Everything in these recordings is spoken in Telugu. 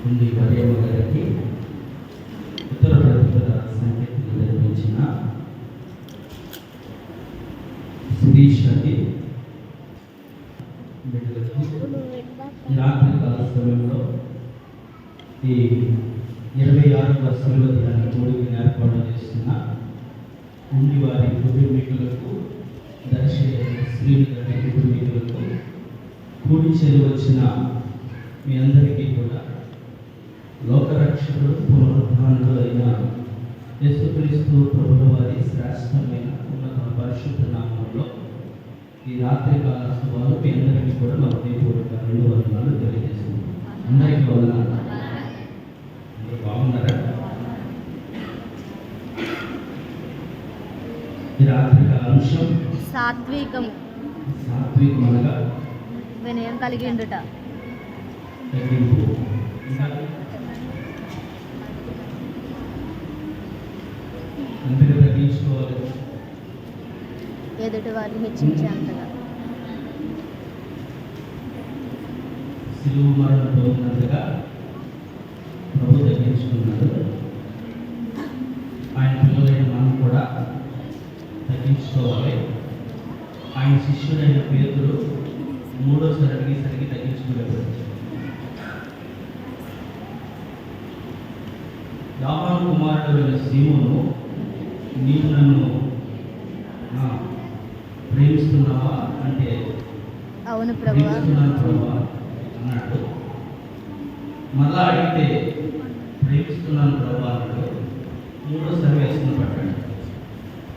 ఉంది మరియమ్మ గారికి ఉత్తర ప్రభుత్వ సంకేతం నిర్మించిన శిరీషకి రాత్రి కాల సమయంలో ఈ 26వ శిలువ దినాన్ని కూడికను ఏర్పాటు చేస్తున్న ఉండి వారి కుటుంబీకులకు శ్రీని గారి కుటుంబీకులకు కూడి చేరి వచ్చిన మీ అందరికీ కూడా లోకరక్షకుడు పునరుద్ధానుడు అయిన యేసుక్రీస్తు ప్రభుల వారి శ్రేష్టమైన ఉన్నత పరిశుద్ధ నామంలో ఈ రాత్రి కాల శుభాలు మీ అందరికీ కూడా మా హృదయపూర్వక 2 వందనాలు తెలియజేస్తున్నాం. అందరికీ వందనాలు. అందరూ బాగున్నారా? ఈ రాత్రి కాల అంశం సాత్వికం అనగా వినయం కలిగి ఉండుట. అందరూ తగ్గించుకోవాలి. ఎదుటి వారిని హెచ్చించే అంతగా శిలువ మరణంతో ఉన్నంతగా ప్రభు తగ్గించుకున్నాడు. ఆయన పిల్లలైన మనం కూడా తగ్గించుకోవాలి. ఆయన శిష్యుడైన పేతురు 3వ అడిగేసరికి తగ్గించుకోలేకపోయాడు. యోహాను కుమారుడైన సీమోను, నీవు నన్ను ప్రేమిస్తున్నావా అంటే అవును ప్రభువా అన్నాడు. మళ్ళా అడిగితే ప్రేమిస్తున్నాను ప్రభువా అన్నాడు. 3వ వేసుకుని పడ్డాడు.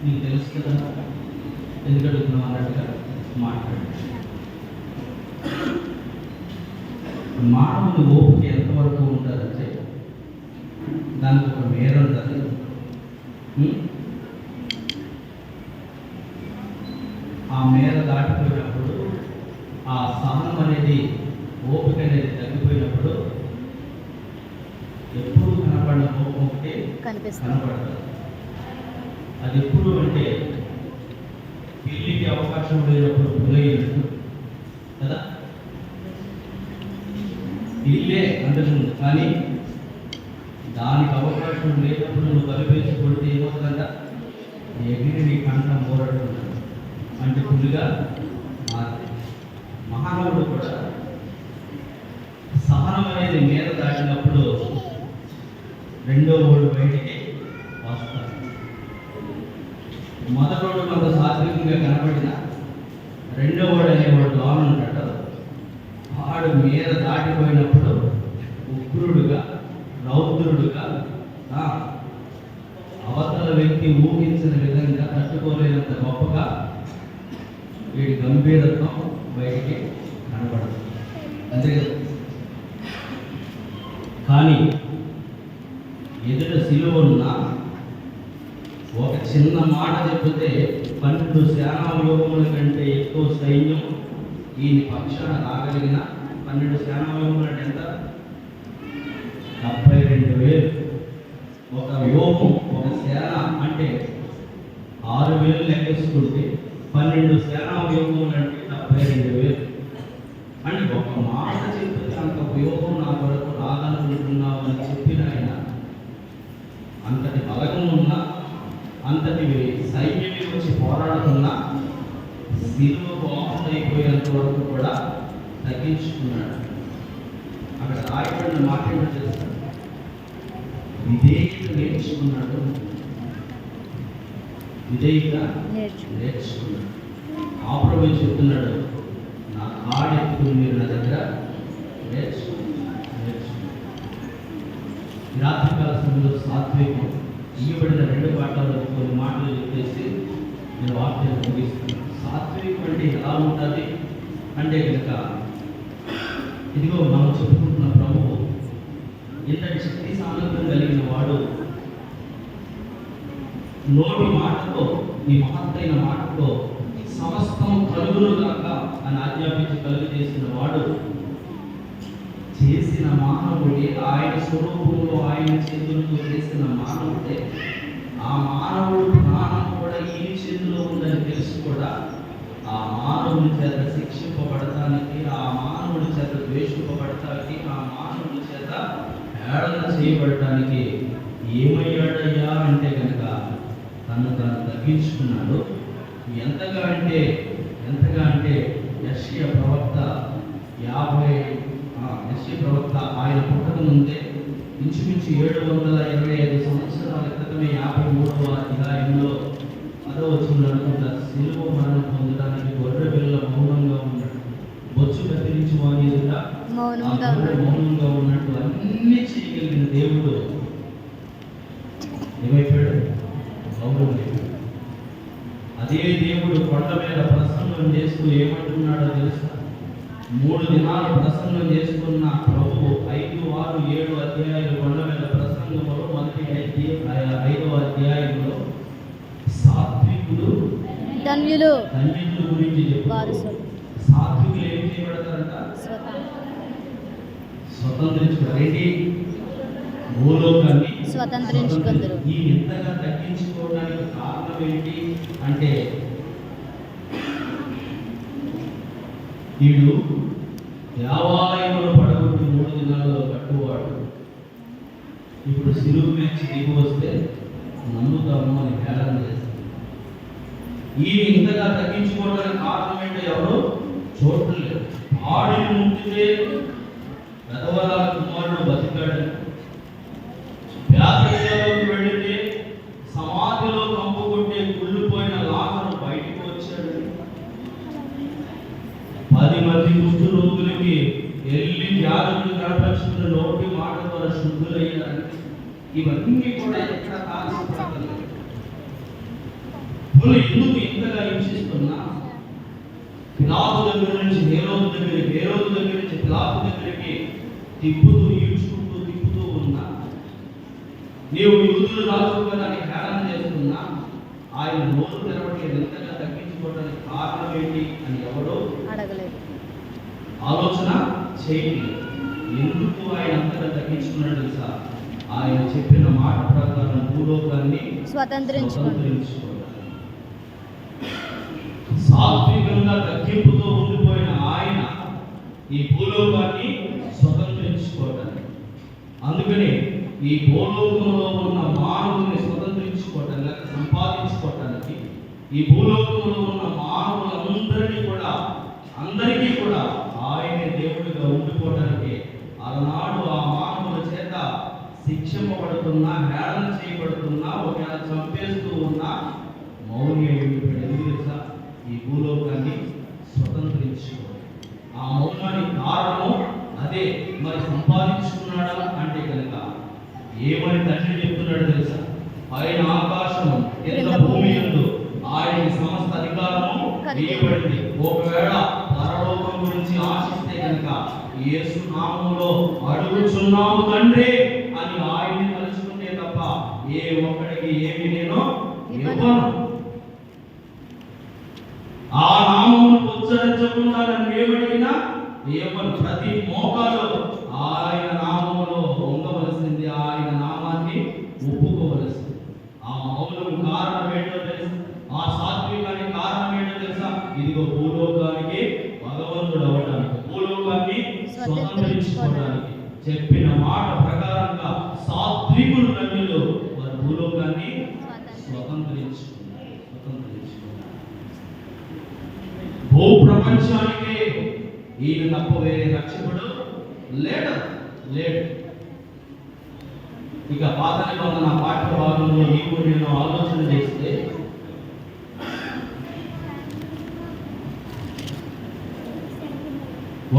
నీకు తెలుసు కదా ఎందుకు అడుగుతున్నావు అన్నట్టుగా మాట్లాడాడు. మానవుని ఓపిక ఎంతవరకు ఉంటుందంటే దానికి ఒక మేర ఉంటుంది. ఆ మేర దాటిపోయినప్పుడు ఆ సహనం అనేది ఓపిక అనేది తగ్గిపోయినప్పుడు ఎప్పుడు కనపడిన కోపం ఒకటి కనపడుతుంది. అది ఎప్పుడు అంటే పిల్లికి అవకాశం లేనప్పుడు పులయ్యట్టు కదా, ఇల్లే అందుతుంది. కానీ దానికి అవకాశం లేనప్పుడు నువ్వు కలిపేసి కొడితే ఏమవుతుందంట, ఎగిరి నీ కంఠం పోరాడుతుంది అంటే పులిగా మారింది. మహానవుడు కూడా సహనం అనేది మీద దాటినప్పుడు 2వ ఓడు బయటికి వస్తాడు. మొదటోడు కొంత సాత్వికంగా కనపడిన 2వ ఓడు అనేవాడు లోన ఉంటాడు. వాడు మీద దాటిపోయినప్పుడు ఉగ్రుడుగా రౌద్రుడుగా అవతల వ్యక్తి ఊహించిన విధంగా తట్టుకోలేనంత గొప్పగా వీడి గంభీరత్వం బయటికి కనబడదు. అంతే కదా. కానీ ఎదుట సిలువ ఉన్న ఒక చిన్న మాట చెబితే 12 సేనా వ్యూహముల కంటే ఎక్కువ సైన్యం ఈయన పక్షాన రాగలిగిన 12 సేనా వ్యూహములు అంటే ఎంత? 72,000. ఒక వ్యూహం ఒక సేన అంటే 6,000 లెక్కేసుకుంటే 12 సేనా వ్యూహములు అంటే 72,000. అంటే ఒక మాట చెప్తే అంత వ్యూహం నా కొరకు రాదనుకుంటున్నావు అని చెప్పిన ఆయన అంతటి బలగం ఉన్నా, అంతటి సైన్యం వచ్చి పోరాడుతున్నా సిలువకు ఆఫ్ట్ వరకు కూడా తగ్గించుకున్నాడు. అక్కడ రాయబడిన మాట ఏంటో చేస్తాడు, విధేయత నేర్చుకున్నాడు. విధేయత నేర్చుకున్నాడు. ఆ ప్రభు చెప్తున్నాడు, నా కాడు ఎత్తుకుని మీరు నా దగ్గర నేర్చుకున్నాడు. రాత్రికాల సమయంలో సాత్వికం ఇవ్వబడిన 2 పాఠాలు కొన్ని మాటలు చెప్పేసి నేను వాక్యాన్ని ముగిస్తున్నాను. సాత్వికం అంటే ఎలా ఉంటుంది అంటే కనుక ఇదిగో మనం చెప్పుకుంటున్న ప్రభువు ఇంతటి శక్తి సామర్థ్యం కలిగిన వాడు, నోటి మాటతో ఈ మహత్తైన మాటతో సమస్తము కలుగును గాక అని ఆజ్ఞాపించి కలుగు చేసిన వాడు, చేసిన మానవుడే ఆయన స్వరూపంలో ఆయన చేతులతో చేసిన మానవుడే, ఆ మానవుడు ప్రాణం కూడా ఈ చేతిలో ఉందని తెలిసి కూడా ఆ మానవుని చేత శిక్షింపబడటానికి, ఆ మానవుని చేత ద్వేషింపబడటానికి, ఆ మానవుని చేత హేళన చేయబడటానికి ఏమయ్యాడయ్యా అంటే కనుక తను తగ్గించుకున్నాడు. ఎంతగా అంటే యెషయా ప్రవక్త ఆయన పుట్టక ముందే ఇంచుమించు 725 సంవత్సరాల క్రితమే 53వ అధ్యాయంలో 10వ వచనంలో అనుకుంటా, శిలువ మరణం పొందడానికి గొర్రె పిల్ల మౌనంగా ఉన్నట్టు, బొచ్చు కత్తిరించి వాని ఎదుట మౌనంగా ఉన్నట్టు అన్ని చేయగలిగిన దేవుడు ఏమైపోయాడు? మౌనం అయిపోయాడు. అదే దేవుడు కొండ మీద ప్రసంగం చేస్తూ ఏమంటున్నాడో తెలుసా? 3 దినాలు ప్రసంగం చేసుకున్న ప్రభువు 5, 6, 7 అధ్యాయాలు కొండ మీద ప్రసంగంలో మొదటి 5వ అధ్యాయంలో సాత్వికులు ధన్యులు గురించి చెప్పారు. సాత్వికులు ఏం చేయబడతారంట? స్వతంత్రించుకోవాలి. భూలోకాన్ని స్వతంత్రించుకుందరు. ఈ ఇంతగా తగ్గించుకోవడానికి కారణం ఏంటి అంటే వీడు దేవాలయంలో పడగొట్టి 3 దినాల్లో కట్టువాడు. ఇప్పుడు సిలువ మీద దిగి వస్తే నమ్ముతాము అని హేళన చేస్తారు. ఈ ఇంతగా తగ్గించుకోవడానికి కారణం ఏంటో ఎవరు చూడలేదు. ఆడిని ముట్టితే పెదవరాల కుమారుడు బతికాడని, వ్యాధిలోకి వెళితే సమాధిలో కంపుకొట్టే కుళ్ళిపోయిన లాజరు బయటికి వచ్చాడని, 10 మంది కుష్టు రోగులకి వెళ్ళి వ్యాధులు కనపరుచుకున్న నోటి మాట ద్వారా శుద్ధులయ్యారని, ఇవన్నీ కూడా ఎక్కడ కాల్చబడలేదు. ఎందుకు ఇంతగా హింసిస్తున్నా? పిలాతు దగ్గర నుంచి హేరోదు దగ్గర నుంచి పిలాతు దగ్గరికి తిప్పుతూ ఉన్నా, నీవు యూదుల రాజు కదా అని హేళన చేస్తున్నా, ఆయన నోరు తెరవట్లేదు. ఎంతగా తగ్గించుకోవడానికి కారణం ఏంటి అని ఎవరో అడగలేదు, ఆలోచన చేయలేదు. ఎందుకు ఆయన అంతగా తగ్గించుకున్నాడు తెలుసా? ఆయన చెప్పిన మాట ప్రకారం భూలోకాన్ని స్వతంత్రించుకోవాలి. సాత్వికంగా తగ్గింపుతో ఉండిపోయిన ఆయన ఈ భూలోకాన్ని స్వతంత్రించుకోవటానికి, అందుకని ఈ భూలోకంలో ఉన్న మానవుల్ని స్వతంత్రించుకోవటానికి, లేక సంపాదించుకోవటానికి, ఈ భూలోకంలో ఉన్న మానవులందరికీ కూడా ఆయనే దేవుడిగా ఉండిపోవటానికి అలనాడు ఆ మానవుల చేత శిక్షింపబడుతున్నా, హేళన చేయబడుతున్నా, ఒకవేళ చంపేస్తూ ఉన్నా మౌని తెలుసా? ఈ భూలోకాన్ని స్వతంత్రించుకోవాలి. ఆ మౌనానికి కారణం అదే. మరి సంపాదించుకున్నాడా అంటే కనుక ఏమని తండ్రి చెప్తున్నాడు తెలుసా? పైన ఆకాశము కింద భూమి యందు ఆయనకి సమస్త అధికారము ఇవ్వబడింది. ఒకవేళ పరలోకం గురించి ఆశిస్తే కనుక యేసు నామములో అడుగుచున్నాము తండ్రి అని ఆయన్ని తలుచుకుంటే తప్ప ఏ ఒక్కడికి ఏమి నేను ఇవ్వను. ఆ నామమును ఉచ్చరించకుండా నన్ను ఏమడిగినా ఇవ్వను. ప్రతి మోకాలు ఆయన నామములో పొందవలసింది, ఆయన నామాన్ని ఒప్పుకోవలసింది. ఆ మౌనం కారణం ఏంటో తెలుసా? ఆ సాత్వికానికి కారణం ఏంటో తెలుసా? ఇదిగో భూలోకానికి భగవంతుడు అవ్వడానికి, భూలోకాన్ని స్వతంత్రించుకోవడానికి చెప్పిన మాట ప్రకారంగా సాత్వికులు ధన్యులు, వారి భూలోకాన్ని స్వతంత్రించుకున్నారు. భూ ప్రపంచానికి ఈయన తప్ప వేరే రక్షకుడు లేడు. ఇక పాత నిబంధన పాఠ్య భాగంలో నీవు నేను ఆలోచన చేస్తే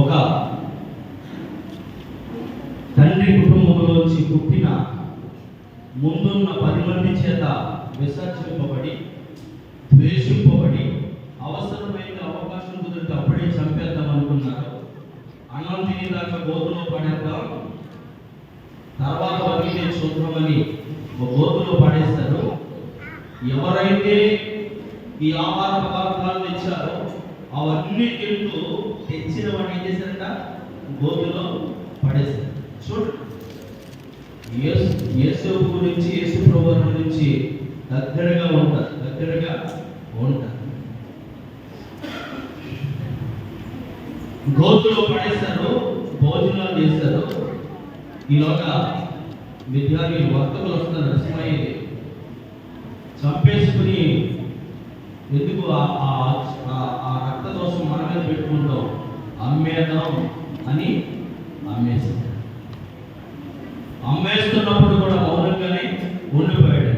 ఒక తండ్రి కుటుంబంలోంచి పుట్టిన ముందున్న 10 మంది చేత విసర్జింపబడి, ద్వేషింపబడి, అవసరమైన అవకాశం కుదిరితే అప్పుడే చంపేద్దాం అనుకున్నారు. అన్నం తినేదాకా గోతులో పడేద్దాం, తర్వాత బతికే చూద్దామని ఒక గోతులో పడేస్తారు. ఎవరైతే ఈ ఆహార పదార్థాలు తెచ్చారో అవన్నీ తింటూ తెచ్చిన వాడిని ఏం చేశారంట? గోతులో పడేస్తారు. చూడండి, యేసు గురించి, యేసు ప్రభువు గురించి దగ్గరగా ఉంటారు. గోతులో పడేస్తారు, భోజనాలు చేస్తారు. ఈలోగా మిథ్యాని వర్తకులు వస్తున్నారు నరసింహయ్య చంపేసుకుని ఎందుకు ఆ రక్త దోషం మన మీద పెట్టుకుంటాం, అమ్మేద్దాం అని అమ్మేస్తున్నప్పుడు కూడా మౌనంగానే ఉండిపోయాడు.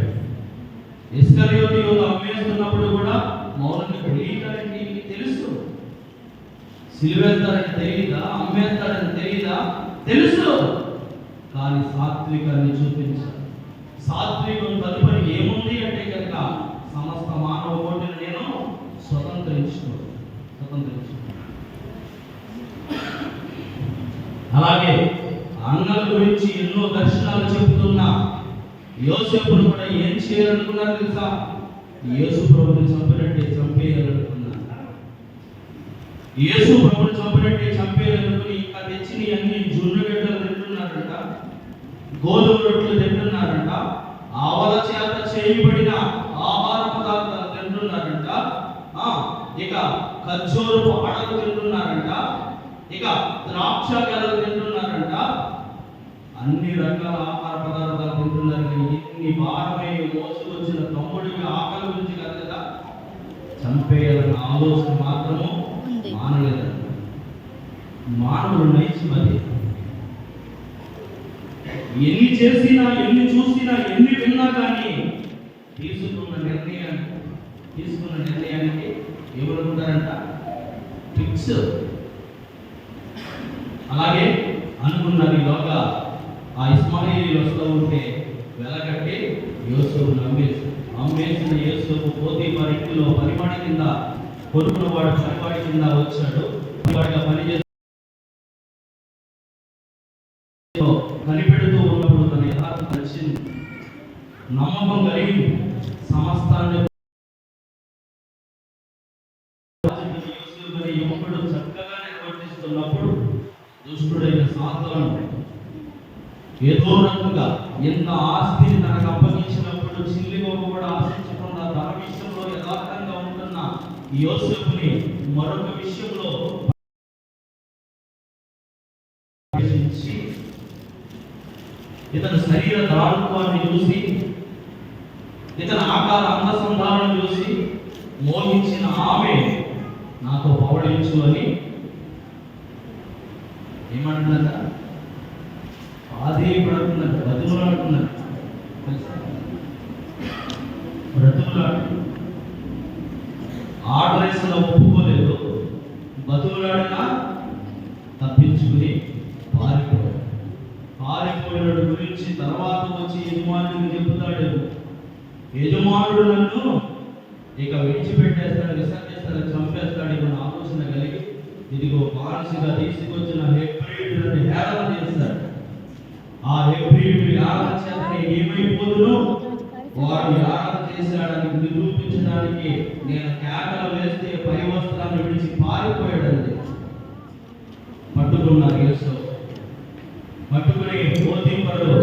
ఇస్కరియోతు యూదా అమ్మేస్తున్నప్పుడు కూడా మౌనంగా తెలియదని తెలుసు. సిలువేస్తాడని తెలియదా, అమ్మేస్తాడని తెలియదా, తెలుసు. కానీ సాత్వికాన్ని చూపించాడు. సాత్వికం తదుపరి ఏముంది అంటే కనుక సమస్త మానవ కోటిని నేను స్వతంత్రించుకున్నాను. అలాగే అన్నల గురించి ఎన్నో దర్శనాలు చెబుతున్న యోసేపును కూడా ఏం చేయాలనుకున్నారు తెలుసా? యేసు ప్రభుని చంపినట్టే చంపేయాలనుకున్నారు. యేసు ప్రభుని చంపినట్టే చంపేయాలనుకుని ఇంకా తెచ్చిన అన్ని జున్ను గడ్డలు తింటున్నారంట, గోధుమ రొట్టెలు తింటున్నారంట, ఆవల చేత చేయబడిన ఆహార పదార్థాలు తింటున్నారంట, ఇక ఖర్జూరపు అడలు తింటున్నారంట, ఇక ద్రాక్ష గెలలు తింటున్నారంట, అన్ని రకాల ఆహార పదార్థాలు తింటున్నారు. ఇన్ని భారమే మోసుకొచ్చిన తమ్ముడికి ఆకలి గురించి కదా చంపేయాలన్న ఆలోచన మాత్రము మానలేదంట. మానవుడు నైతికమది. ఎన్ని చేసినా, ఎన్ని చూసినా, ఎన్ని విన్నా కానీ తీసుకున్న నిర్ణయానికి ఏమనుకుంటారంట? ఫిక్స్. అలాగే అనుకున్నారు. ఈలోగా ఆ ఇస్మాయిలీలు వస్తూ ఉంటే వెలగట్టి యోసేపును అమ్మేసిన యోసేపు పోతీఫరు ఇంటిలో పనివాడి కింద, కొడుకున వాడు పనివాడి కింద వచ్చాడు. వాడిగా పనిచేస్తూ కనిపెడుతూ ఉన్నప్పుడు తన యథార్థం వచ్చింది, నమ్మకం కలిగింది. సమస్తాన్ని యువకుడు చక్కగా నిర్వర్తిస్తున్నప్పుడు దుష్టుడైన సాతాను ఏదో రకంగా ఎంత ఆస్తిని తనకు అప్పగించినప్పుడు చిల్లిగోప కూడా ఆశించకుండా తన విషయంలో యథార్థంగా ఉంటున్న యోసేపుని మరొక విషయంలో ఇతని శరీర దారుత్వాన్ని చూసి, ఇతని ఆకార అందసంధాలను చూసి మోహించిన ఆమె నాతో పౌడించు అని ఏమంటున్నారా? ఆదేయపడుతున్నారు, బతుకులాడుతున్నారు. బ్రతుకులాడు ఆర్డరేషన్ ఒప్పుకోలేదు. బతుకులాడినా తప్పించుకుని పారిపోయిన గురించి తర్వాత వచ్చి యజమానుడికి చెబుతాడు. యజమానుడు నన్ను ఇక విడిచిపెట్టేస్తాడు, విసర్జిస్తాడు, చంపేస్తాడు ఇక ఆలోచన కలిగి ఇదిగో బానిసగా తీసుకొచ్చిన హెబ్రీయుడిని హేళన చేస్తాడు. ఆ హెబ్రీయుడు యాగం చేతనే ఏమైపోదును, వాడు యాగం చేశాడని నిరూపించడానికి నేను కేకలు వేస్తే పై వస్త్రాన్ని విడిచి పారిపోయాడండి. పట్టుకున్నారు యేసు. పట్టుకుని పోతీఫరు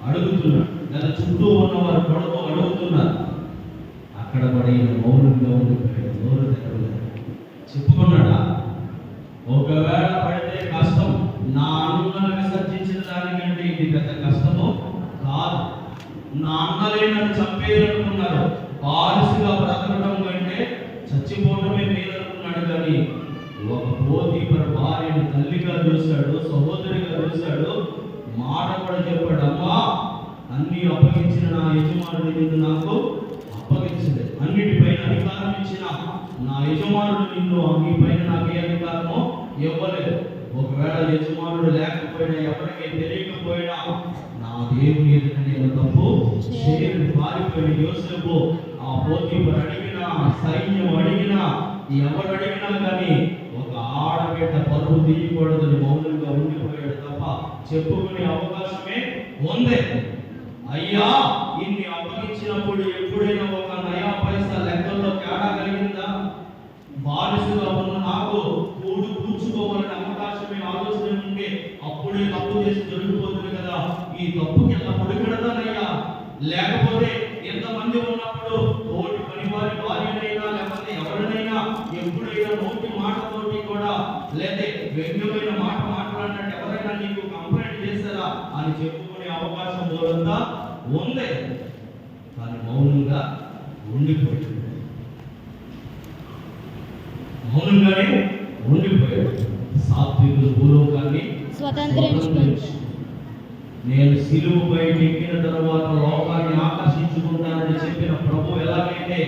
అడుగుతున్నాడు, లేదా చుట్టూ ఉన్నవారు కొడుకు అడుగుతున్నారు. అక్కడ పడి మౌనంగా ఉండిపోయాడు. నోరు తెరవలేదు. చెప్పుకున్నాడా? ఒకవేళ పడితే కష్టం, నా అన్నను విసర్జించిన దానికంటే ఇది పెద్ద కష్టము కాదు. నా అన్నలే నన్ను చంపేయాలనుకున్నారు, బానిసగా బ్రతకడం కంటే చచ్చిపోవడమే మేలనుకున్నాడు. కానీ ఒక పోతీఫరు భార్యను తల్లిగా చూశాడు, సహోదరిగా చూశాడు. మాట కూడా చెప్పాడు, అమ్మా అన్ని అప్పగించిన నా యజమానుడు నిన్ను నాకు అప్పగించలేదు, అన్నిటిపైన అధికారం ఇచ్చిన నా యజమానుడు నిన్ను నీ పైన నాకు ఏ అధికారమో ఇవ్వలేదు. ఒకవేళ యజమానుడు లేకపోయినా, ఎవరికి తెలియకపోయినా నా దేవుని ఎదుట నేను తప్పు చేయని పారిపోయిన యోసేపు ఆ పోతీఫరు అడిగినా, సైన్యం అడిగినా, ఎవరు అడిగినా కానీ ఒక ఆడబిడ్డ పరువు తీయకూడదని మౌనంగా ఉండిపోయాడు తప్ప చెప్పుకునే అవకాశమే ఉంది. అయ్యా ఇన్ని అప్పగించినప్పుడు ఎప్పుడైనా ఒక నయా పైసా లెక్కల్లో తేడా కలిగిందా? బానిసగా ఉన్న నాకు కూడు కూర్చుకోవాలని అవకాశమే ఆలోచన ఉంటే అప్పుడే తప్పు చేసి దొరికిపోతుంది కదా. ఈ తప్పుకి ఎంత పొడిపెడతానయ్యా? లేకపోతే ఎంతమంది ఉన్నప్పుడు తోటి పనివారి భార్యనైనా లేకపోతే ఎవరినైనా ఎప్పుడైనా నోటి మాటతోటి కూడా లేదా వ్యంగ్యమైన మాట మాట్లాడినట్టు ఎవరైనా నీకు కంప్లైంట్ చేస్తారా అని చెప్పుకునే అవకాశం మూలంతా ఉంది, కానీ మౌనంగా ఉండిపోయాడు. మౌనంగానే ఉండిపోయాడు. సాత్వికులు భూలోకాన్ని స్వతంత్రించుకుంటాడు. నేను సిలువపై ఎక్కిన తర్వాత లోకాన్ని ఆకర్షించుకుంటానని చెప్పిన ప్రభు ఎలాగైతే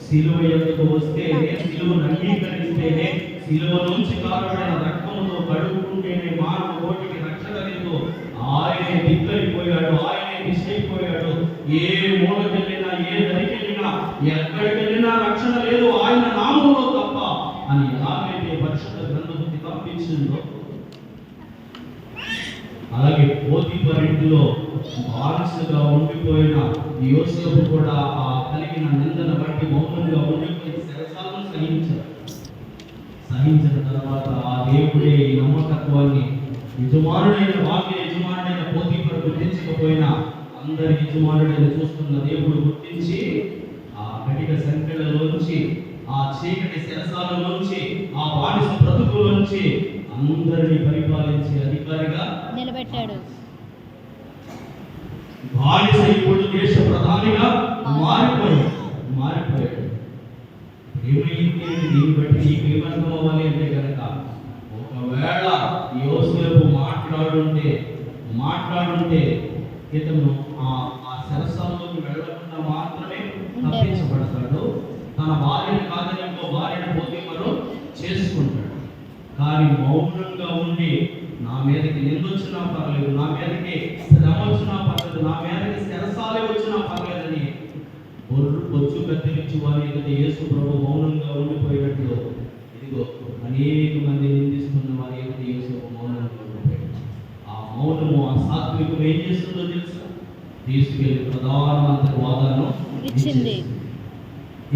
సిలువ ఎందుకు వస్తేనే, సిలువను అంగీకరిస్తేనే, సిలువ నుంచి కారబడిన రక్తముతో కడుక్కుంటేనే మానవ కోటికి రక్షణ లేదు, ఆయనే దిక్కైపోయాడు, ఆయనే నిశ్చయిపోయాడు. ఏ మూలకెళ్ళినా, ఏ దరికెళ్ళినా, ఎక్కడికెళ్ళినా రక్షణ లేదు ఆయన నామములో తప్ప అని ఎలాగైతే పరిశుద్ధ గ్రంథము కితాబిచ్చిందో, అలాగే పోతీఫరింటిలో బానిసగా ఉండిపోయిన యోసేపు కూడా ఆ కలిగిన నిందన బట్టి మౌనంగా ఉండిపోయి శరసాలను సహించిన తర్వాత ఆ దేవుడే ఈ నమ్మకత్వాన్ని యజమానుడైన వాక్య యజమానుడైన పోతీఫరు గుర్తించకపోయినా అందరి యజమానుడైన చూస్తున్న దేవుడు గుర్తించి ఆ కటిక సంఖ్యలలోంచి, ఆ చీకటి శరసాలలోంచి, ఆ బానిస బ్రతుకులోంచి అందరినీ పరిపాలించే అధికారిగా నిలబెట్టాడు. బానిస ఇప్పుడు దేశ ప్రధానిగా మారిపోయాడు. ఏమైంది దీన్ని బట్టి నీకు ఏమర్థం అవ్వాలి అంటే కనుక, ఒకవేళ యోసేపు మాట్లాడుంటే ఇతను ఆ శరసాల్లోకి వెళ్ళకుండా మాత్రమే తప్పించబడతాడు. తన భార్యను కాదని ఇంకో భార్యను పోతీఫరు చేసుకుంటాడు. కానీ మౌనంగా ఉండి నా మీదకి నిందొచ్చినా పర్లేదు, నా మీదకి శ్రమ వచ్చినా పర్లేదు, నా మీదకి శరసాలే వచ్చినా పర్లేదని బొచ్చు కత్తిరించి వారి ఎదుట యేసు ప్రభు మౌనంగా ఉండిపోయినట్లు, ఇదిగో అనేక మంది నిందిస్తున్న వారి ఎదుట యేసు మౌనంగా ఉండిపోయాడు. ఆ మౌనము, ఆ సాత్వికం ఏం చేస్తుందో తెలుసా? తీసుకెళ్లి ప్రధానమంత్రి ఇచ్చింది.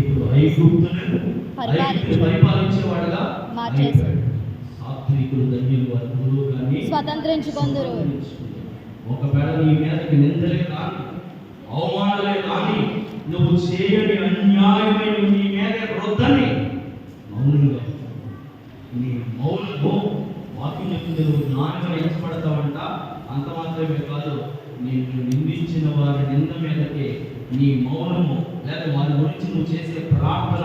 ఇప్పుడు ఐగుప్తుని పరిపాలించేవాడుగా మార్చేశాడు. సాత్వికులు ధన్యులు, వారి భూలోకాన్ని స్వతంత్రించుకొందురు. ఒకవేళ నీ మీదకి నిందలే కానీ, అవమానాలే కానీ, నువ్వు చేయని అన్యాయమైన నీ మీద వృద్ధని మౌనంగా, నీ మౌనము వాక్యం చెప్తుంది, నువ్వు జ్ఞానంగా ఎంచబడతావంట. అంత మాత్రమే కాదు, నిన్ను నిందించిన వారి నింద మీదకి నీ మౌనము లేదా వారి గురించి నువ్వు చేసే ప్రార్థన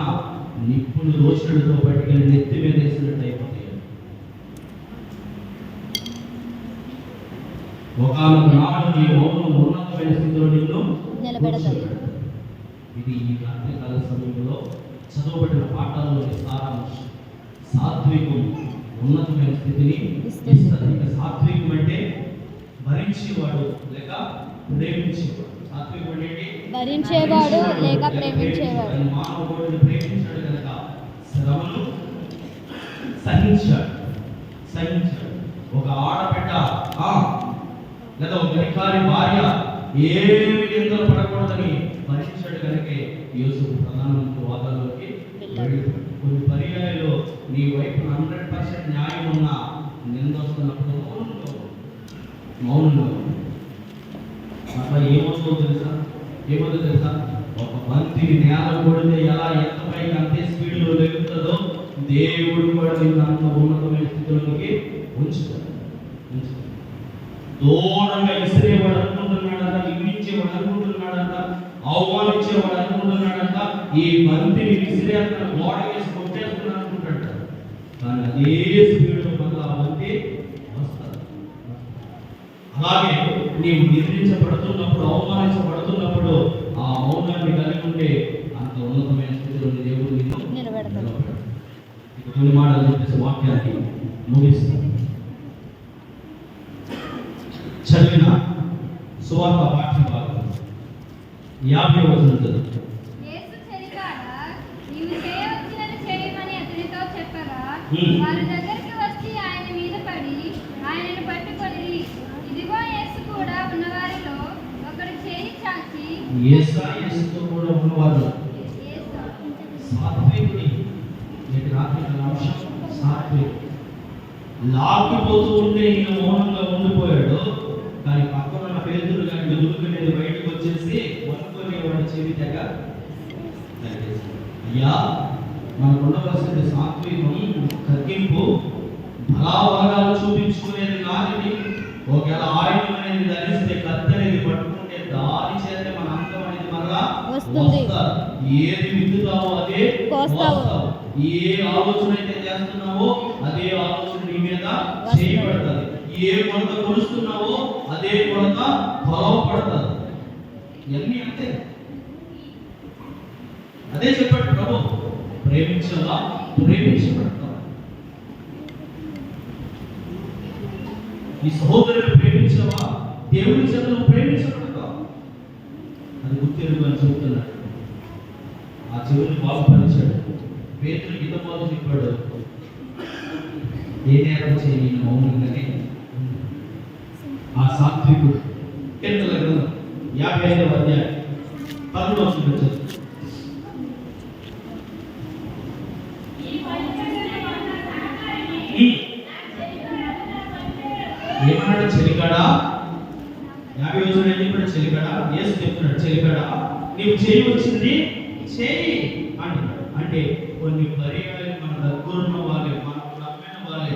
నిప్పులు దోషులతో పట్టుకెళ్ళి నెత్తి మీద వేసినట్టు అయిపోతాయి. ఒకనొక నాడు నీ మౌనం ఉన్నతమైన స్థితిలో నిన్ను నిలబెడతాడు. ఇది ఈ రాత్రికాల సమయంలో చదవబడిన పాఠాలలోని సారాంశం. సాత్వికం ఉన్నతమైన స్థితిని ఇస్తుంది. ఇక సాత్వికం అంటే భరించేవాడు లేక ప్రేమించేవాడు. సాత్వికం అంటే భరించేవాడు లేక ప్రేమించేవాడు. మానవుడిని ప్రేమించాడు కనుక శ్రమను సహించాడు. ఒక ఆడబిడ్డ లేదా ఒక అధికారి భార్య ఏమి నిందలు పడకూడదని భరించాడు కనుకే యోసేపు ప్రధానమంత్రి వాదాల్లోకి వెళ్ళిపోయాడు. కొన్ని పర్యాయాలు నీ వైపు 100% న్యాయం ఉన్న నింద వస్తున్నప్పుడు మౌనంగా అట్లా ఏమవుతుందో తెలుసా? ఒక బంతిని నేల కొడితే ఎలా ఎంత పైకి అంతే స్పీడ్లో లేగుతుందో దేవుడు కూడా నిన్ను అంత ఉన్నతమైన స్థితిలోకి ఉంచుతాడు. దూరంగా ఇసిరేవాడు అనుకుంటున్నాడంట, ఇవ్వించేవాడు అనుకుంటున్నాడంట, అవమానించేవాడు అనుకుంటున్నాడంట, ఈ బంతిని విసిరే అతను గోడ వేసి కొట్టేస్తున్నాడు అనుకుంటాడు. కానీ అదే స్పీడ్లో మళ్ళీ ఆ బంతి వస్తుంది. అలాగే నీవు నిర్మించబడుతున్నప్పుడు, అవమానించబడుతున్నప్పుడు ఆ మౌనాన్ని కలిగి ఉంటే అంత ఉన్నతమైన స్థితిలో దేవుడు నిన్ను నిలబెడతాడు. కొన్ని మాటలు చెప్పేసి వాక్యాన్ని ముగిస్తాను. చదివిన సువార్త పాఠ్య భాగం 50వ వచనం చదువు. యేసు చెరికాడ నీవు చేయవలసినది చేయమని అతనితో చెప్పగా, వారి దగ్గరికి వచ్చి ఆయన మీద పడి ఆయనను పట్టుకొని, ఇదిగో యేసు కూడా ఉన్నవారిలో ఒకడు చేయి చాచి, యేసుతో కూడా ఉన్నవారు సాత్వికుని రాత్రి అంశం సాత్వికుడు లాగిపోతూ ఉంటే ఈయన మౌనంగా ఉండిపోయాడు. కానీ పక్కన ఉన్న పేదలు కానీ ఎదుర్కొనేది బయటకు వచ్చేసి వనుకునేవాడు చెవి తెగ. అయ్యా, మనకు ఉండవలసింది సాత్వికం, తగ్గింపు, బలాబలాలు చూపించుకునేది కాదు. ఒకవేళ ఆయుధం అనేది ధరిస్తే, కత్తి అనేది పట్టుకుంటే దాని చేత మన అంతం అనేది మరలా వస్తుంది. ఏది విత్తుతావో అదే కోస్తావు. ఏ ఆలోచన అయితే చేస్తున్నావో అదే ఆలోచన నీ మీద చేయబడుతుంది. ఏ కొలత కొలుస్తున్నావో అదే కొలత కొలవబడుతుంది. ఇవన్నీ అంతే. అదే చెప్పాడు ప్రభు, ప్రేమించవా ప్రేమించబడతావు. నీ సహోదరుని ప్రేమించవా దేవుని చేత నువ్వు ప్రేమించబడతావు. అది గుర్తెరుగు అని చెబుతున్నాడు. ఆ చెవుని బాగుపరిచాడు. పేతురు హితబోధ చెప్పాడు, ఏ నేరం చేయి మౌనంగానే. ఆ సాత్వికుడు కీర్తనల గ్రంథం 55వ అధ్యాయం 11వ వచనం చదువు. ఏమన్నాడు? చెలికాడా, 50వ వచనం ఏం చెప్పాడు? చెలికాడా, యేసు చెప్తున్నాడు, చెలికాడా నీవు చేయవలసింది చేయి అంటున్నాడు. అంటే కొన్ని పర్యాయాలు మన దగ్గర ఉన్న వాళ్ళే, మనకు నమ్మిన వాళ్ళే,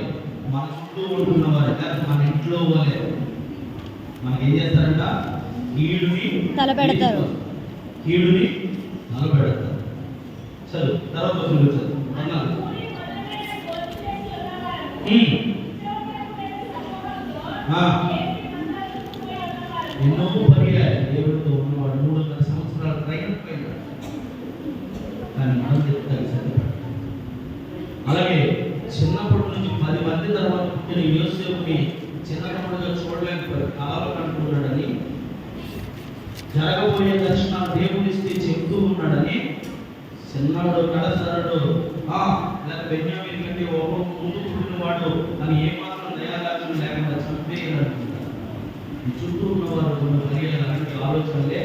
మన చుట్టూ ఉంటున్న వాళ్ళే, లేదా మన ఇంట్లో వాళ్ళే మనకేం చేస్తారంట? కీడుని తలపెడతారు. కీడుని తలపెడతారు. చదువు తర్వాత చదువు అన్నారు. ఎన్నో పర్యాయాలు దేవుడితో ఉన్నవాడు 300 సంవత్సరాలు ప్రయాణపోయినాడు. కానీ మనం చెప్తాను సరిపడ. అలాగే చిన్నప్పటి నుంచి 10 మంది తర్వాత పుట్టిన యోసేపుని చిన్నతనంగా చూడలేకపోయాడు, కలలు కంటున్నాడని, జరగబోయే దర్శనాలు దేవుడిస్తే చెప్తూ ఉన్నాడని, చిన్నవాడు కడసరడు లేదా బెన్యామీను కంటే ముందు పుట్టినవాడు అని ఏమాత్రం దయాదాక్షణ లేకుండా చంపేయాలనుకుంటారు. చుట్టూ ఉన్నవారు కొన్ని పర్యాలు అలాంటి ఆలోచనలే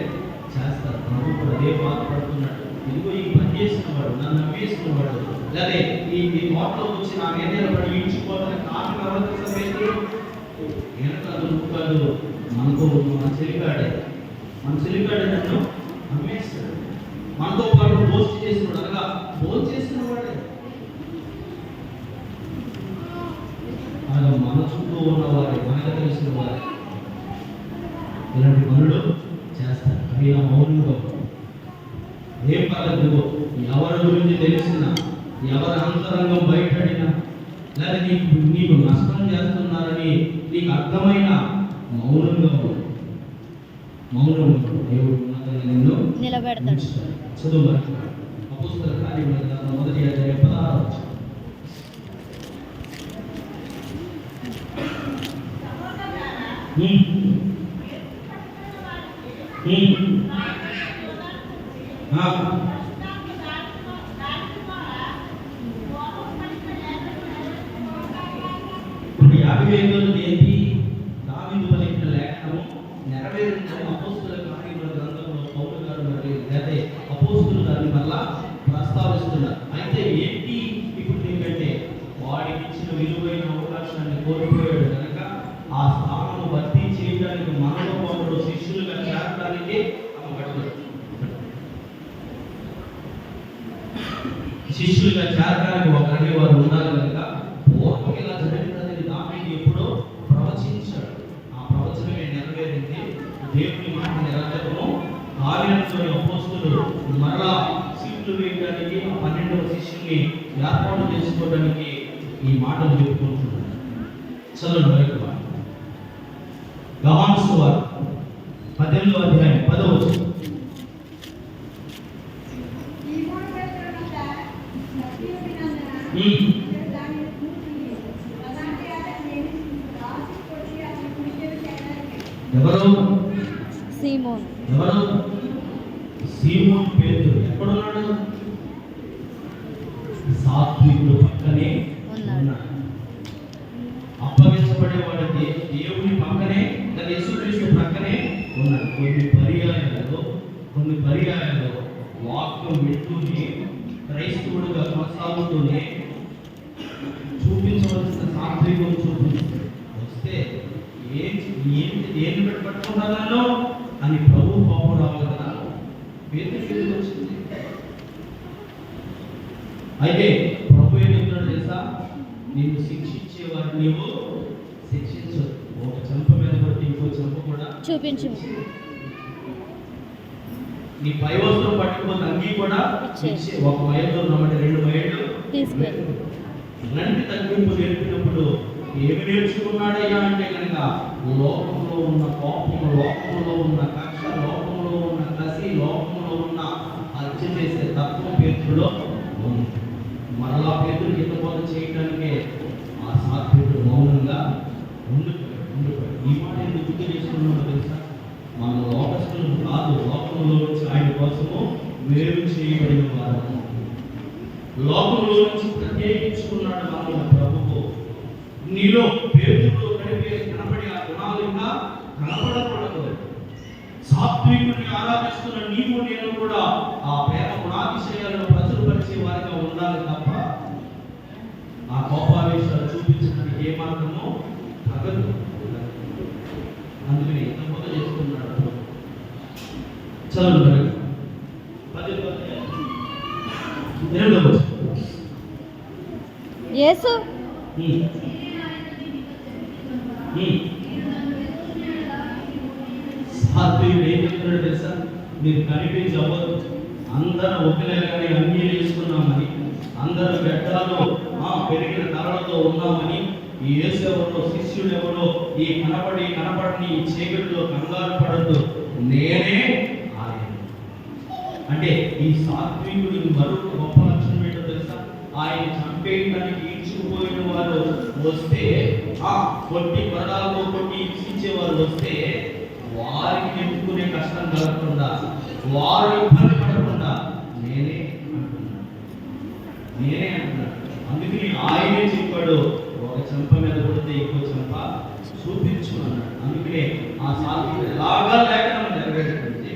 చేస్తారు. ప్రభు కూడా అదే బాధపడుతున్నాడు. ఇదిగో ఈ పని చేసిన వాడు, నన్ను నమ్మేసిన వాడు, లేదా ఈ నోట్లో వచ్చి నా మీద పడి ఈడ్చిపోతానికి కారణం ఎవరు తెలుసా? వెనకాదు ముక్కాదు మనతో మన చెలికాడే. మన చెలికాడే నన్ను నమ్మేస్తాడు. మనతో పాటు పోస్ట్ చేసిన వాడు, అనగా పోస్ట్ చేసిన వాడే. అనగా మన చుట్టూ ఉన్నవారే, మనకు తెలిసిన వారే ఇలాంటి పనులు చేస్తారు. అవి నా మౌనంగా ఏం పర్లేదు. ఎవరి గురించి తెలిసినా, ఎవరి అంతరంగం బయటడినా, లేదా నీకు నష్టం చేస్తున్నారని నీకు అర్థమైన మౌనంగా దేవుడు ఉన్నతంగా నిన్ను నిలబెడతాడు. చదువు అపోస్తలుల కార్యముల గ్రంథం 1వ అధ్యాయం 16వ వచనం. ఇప్పుడు 55వ ఏంటి? దావీదు పలికిన లేఖనము నెరవేరిందని అపోస్తలుల కార్యముల గ్రంథంలో పౌలు గారు లేదా అపోస్తలులు దాన్ని మళ్ళా ప్రస్తావిస్తున్నారు. అయితే ఏంటి ఇప్పుడు ఏంటంటే వాడికి ఇచ్చిన విలువైన అవకాశాన్ని కోల్పోయాడు కనుక ఆ స్థానం భర్తీ చేయడానికి మనలో ఒకడు శిష్యులుగా చేరడానికి శిష్యులుగా చేరడానికి ఒకరిని వారు ఉండాలి కనుక పూర్వం ఇలా జరిగిందని దావీదు ఎప్పుడో ప్రవచించాడు. ఆ ప్రవచనమే నెరవేరింది. దేవుని మాట నిరంతరము కార్యంతో అపోస్తలులు మరలా సీట్లు వేయడానికి 12వ శిష్యుని ఏర్పాటు చేసుకోవడానికి ఈ మాటలు చెప్పుకుంటున్నాడు. చదువు యోహాను సువార్త 18వ అధ్యాయం 10వ వచనం. ఎవరు? సీమోన్. ఎవరు? సీమోన్ పేతురు. ఎక్కడున్నాడు? సాత్వికుడు పక్కనే ఉన్నాడు. అప్పగించబడేవాడికి దేవుని పక్కనే, యేసుక్రీస్తు పక్కనే ఉన్నాడు. కొన్ని పర్యాయాలు వాక్యం వింటూనే, క్రైస్తవుడిగా కొనసాగుతూనే చూపించవలసిన సాత్వికం వస్తే ఏం పట్టుకున్నారో అని ప్రభు పాపం రావాలి కదా. పేతురు వచ్చింది. అయితే ప్రభు ఏం చెప్తున్నాడు తెలుసా? నీవు శిక్షించేవారు నీవు శిక్షించు. ఒక చెంప చూపించు. నీ పై వస్త్రం పట్టుకుపోతే అంగీ కూడా ఇచ్చే. ఒక మైలు దూరం 2 మైళ్ళు తీసుకెళ్ళి ఇలాంటి తగ్గింపు నేర్పినప్పుడు ఏమి నేర్చుకున్నాడయ్యా అంటే కనుక లోకంలో ఉన్న కోపం, లోకంలో ఉన్న కక్ష, లోకంలో ఉన్న కసి, లోకంలో ఉన్న హత్య చేసే తత్వం పేతుల్లో ఉంది. మరలా పేతులు హితబోధ చేయడానికే ఆ సాత్వికుడు మౌనంగా ఉండిపోయాడు. ఈ మాట ఎందుకు గుర్తు చేసుకున్నాడో తెలుసా? మన లోకస్తులు కాదు, లోకంలో వచ్చి ఆయన కోసము వేరు చేయబడిన వారు, లోకంలో నుంచి ప్రత్యేకించుకున్నాడు మన ప్రభువు. నీలో పేతులు కనబడి ఆ గుణాలు ఇంకా కనపడకూడదు. సాత్వికుడిని ఆరాధిస్తున్న నీవు నేను కూడా ఆ ప్రేమ గుణాతిశయాలను ప్రచురపరిచే వారిగా ఉండాలి తప్ప ఆ కోపావేశాలు చూపించడానికి ఏ మాత్రమో తగదు. అందుకని ఎంత మొదట చేస్తున్నాడు. చదువు 8వ యేసు సాత్వికుడు ఏం చెప్తున్నాడు తెలుసా? మీరు కనిపించవద్దు, అందరూ ఒకేలాగానే అన్నీ వేసుకున్నామని, అందరూ గడ్డాలు పెరిగిన తరలతో ఉన్నామని, ఈ యేసు ఎవరో, శిష్యుడు ఎవరో, ఈ కనపడని ఈ చీకటిలో కంగారు పడద్దు, నేనే ఆయన. అంటే ఈ సాత్వికుడికి మరొక గొప్ప లక్షణం ఏంటో తెలుసా? ఆయన చంపేయడానికి ఈడ్చుకుపోయిన వారు వస్తే, కొట్టి కొరడాలతో కొట్టి హింసించే వారు వస్తే వారికి ఎత్తుకునే కష్టం కలగకుండా, వారు ఇబ్బంది పడకుండా నేనే అంటున్నాడు. అందుకని ఆయనే చెప్పాడు, ఒక చెంప మీద కొడితే ఇంకో చెంప చూపించు అన్నాడు. అందుకనే ఆ సాత్వికుడు ఎలాగా లేఖనం నెరవేరుతుంది,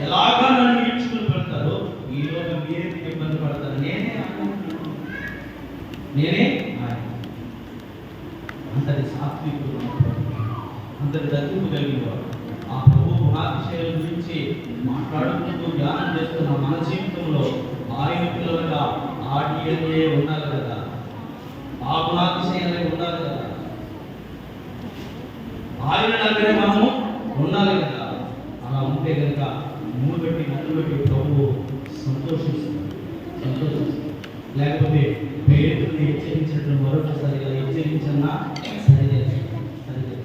ఎలాగా నన్ను ఈడ్చుకుని పెడతారో ఈరోజు మీరెందుకు ఇబ్బంది పడతారు? నేనే ఆయన. అంతటి సాత్వికుడు, అంతటి దర్శింపు కలిగిన వాడు. ఆ ప్రభు గుణాతిశయాల గురించి మాట్లాడుకుంటూ ధ్యానం చేస్తున్న మన జీవితంలో ఆయన పిల్లలుగా ఆ DNA ఉండాలి కదా, ఆ గుణాతిశయాలే ఉండాలి కదా, ఆయన దగ్గరే మనము ఉండాలి కదా. అలా ఉంటే కనుక నన్ను బట్టి ప్రభువు సంతోషిస్తాడు. లేకపోతే పేరుని హెచ్చరించినట్లు మరొకసారిగా హెచ్చరించన్నా సరిచేస్తాడు.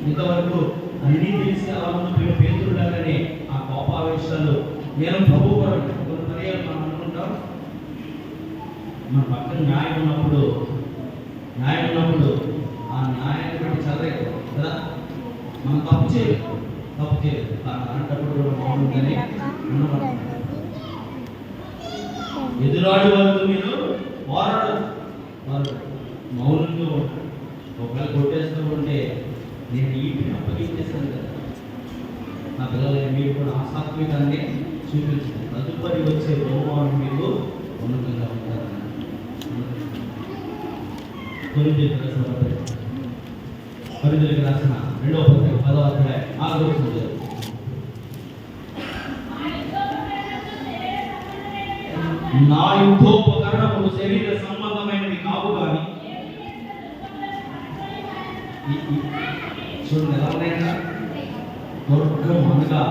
ఇంతవరకు అన్నీ తెలిసి అలా ఉన్న పేతురు లాగానే ఆ కోపావేశాలు నేను ప్రభు కొన్ని పర్యాలు మనం అనుకుంటాం, మన పక్కన న్యాయం ఉన్నప్పుడు ఆ న్యాయాన్ని బట్టి చదవలేదు కదా, మనం తప్పు చేయలేదు. అలాంటప్పుడు బాగుందని ఎదురాడి వాళ్ళతో మీరు పోరాడదు, వాళ్ళు మౌనంగా ఉంటారు. ఒకవేళ కొట్టేస్తూ ఉంటే నేను ఈటిని అప్పగించేస్తాను కదా, నా పిల్లలకి మీరు కూడా ఆసాత్మికాన్ని చూపించండి. తదుపరి వచ్చే బహుమానం మీకు ఉన్నతంగా ఉంటారు. కొరింథీయులకు రాసిన 2వ పత్రిక 10వ అధ్యాయం 6వ వచనం. నా యుద్ధోపకరణములు శరీర సంబంధమైనవి కావు కానీ, చూడండి ఎలా ఉన్నాయినా, దుర్గం అనగా